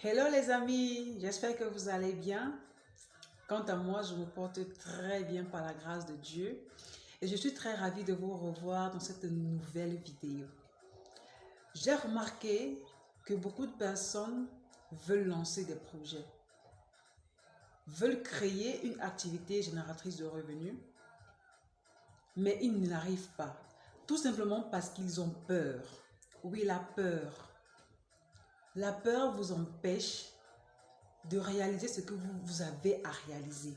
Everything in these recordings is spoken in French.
Hello les amis, j'espère que vous allez bien. Quant à moi, je me porte très bien par la grâce de Dieu et je suis très ravie de vous revoir dans cette nouvelle vidéo. J'ai remarqué que beaucoup de personnes veulent lancer des projets, veulent créer une activité génératrice de revenus, mais ils n'y arrivent pas. Tout simplement parce qu'ils ont peur. Oui, la peur. La peur vous empêche de réaliser ce que vous avez à réaliser.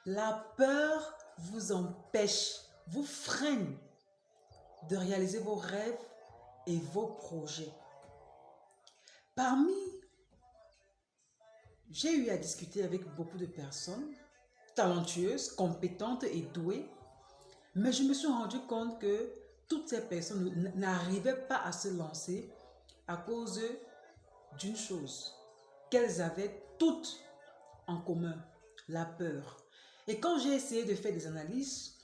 La peur vous empêche, vous freine de réaliser vos rêves et vos projets. J'ai eu à discuter avec beaucoup de personnes talentueuses, compétentes et douées, mais je me suis rendu compte que toutes ces personnes n'arrivaient pas à se lancer à cause d'une chose qu'elles avaient toutes en commun, la peur. Et quand j'ai essayé de faire des analyses,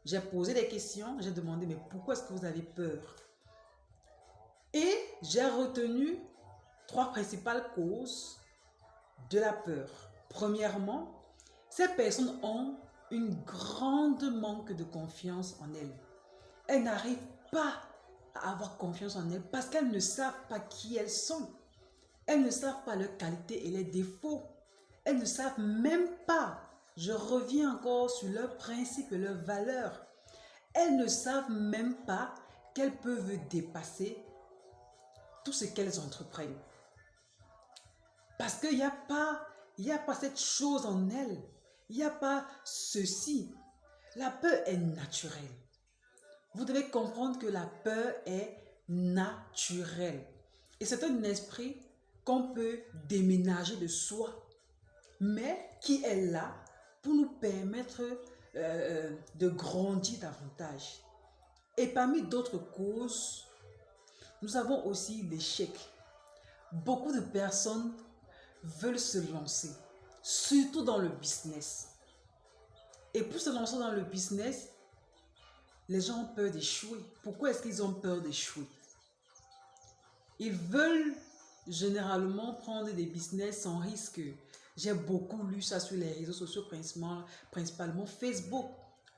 j'ai posé des questions, j'ai demandé, mais pourquoi est-ce que vous avez peur? Et j'ai retenu trois principales causes de la peur. Premièrement, ces personnes ont une grande manque de confiance en elles. Elles n'arrivent pas à avoir confiance en elles parce qu'elles ne savent pas qui elles sont. Elles ne savent pas leurs qualités et les défauts. Elles ne savent même pas, je reviens encore sur leurs principes et leurs valeurs. Elles ne savent même pas qu'elles peuvent dépasser tout ce qu'elles entreprennent. Parce qu'il n'y a pas cette chose en elles. Il n'y a pas ceci. La peur est naturelle. Vous devez comprendre que la peur est naturelle. Et c'est un esprit qu'on peut déménager de soi, mais qui est là pour nous permettre de grandir davantage. Et parmi d'autres causes, nous avons aussi l'échec. Beaucoup de personnes veulent se lancer, surtout dans le business. Et pour se lancer dans le business, les gens ont peur d'échouer. Pourquoi est-ce qu'ils ont peur d'échouer? Ils veulent généralement prendre des business sans risque. J'ai beaucoup lu ça sur les réseaux sociaux, principalement Facebook,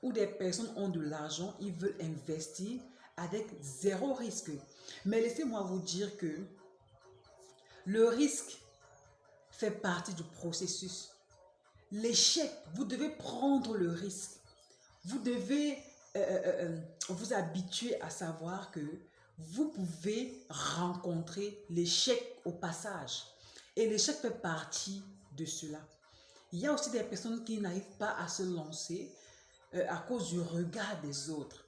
où des personnes ont de l'argent, ils veulent investir avec zéro risque. Mais laissez-moi vous dire que le risque fait partie du processus. L'échec, vous devez prendre le risque. Vous devez vous habituer à savoir que vous pouvez rencontrer l'échec au passage. Et l'échec fait partie de cela. Il y a aussi des personnes qui n'arrivent pas à se lancer à cause du regard des autres.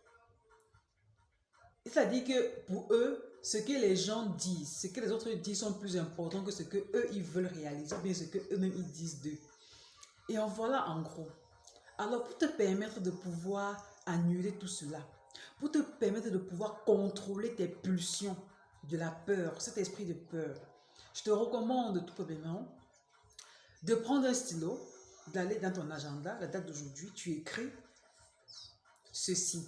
C'est-à-dire que pour eux, ce que les gens disent, ce que les autres disent sont plus importants que ce que eux ils veulent réaliser, ou bien ce que eux-mêmes ils disent d'eux. Et en voilà en gros. Alors pour te permettre de pouvoir annuler tout cela, pour te permettre de pouvoir contrôler tes pulsions de la peur, cet esprit de peur, je te recommande tout simplement de prendre un stylo, d'aller dans ton agenda, la date d'aujourd'hui, tu écris ceci.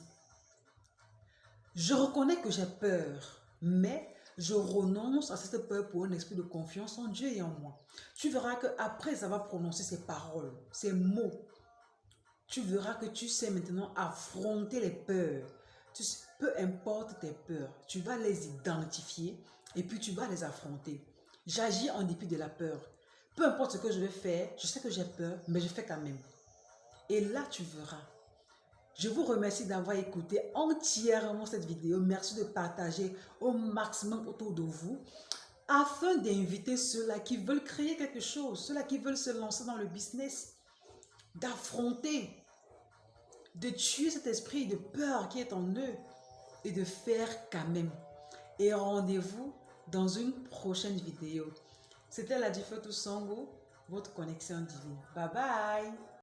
Je reconnais que j'ai peur, mais je renonce à cette peur pour un esprit de confiance en Dieu et en moi. Tu verras qu'après avoir prononcé ces paroles, ces mots, tu verras que tu sais maintenant affronter les peurs. Peu importe tes peurs, tu vas les identifier et puis tu vas les affronter. J'agis en dépit de la peur. Peu importe ce que je vais faire, je sais que j'ai peur, mais je fais quand même. Et là, tu verras. Je vous remercie d'avoir écouté entièrement cette vidéo. Merci de partager au maximum autour de vous afin d'inviter ceux-là qui veulent créer quelque chose, ceux-là qui veulent se lancer dans le business, d'affronter, de tuer cet esprit de peur qui est en eux et de faire quand même. Et rendez-vous dans une prochaine vidéo. C'était la Difo Sango, votre connexion divine. Bye bye!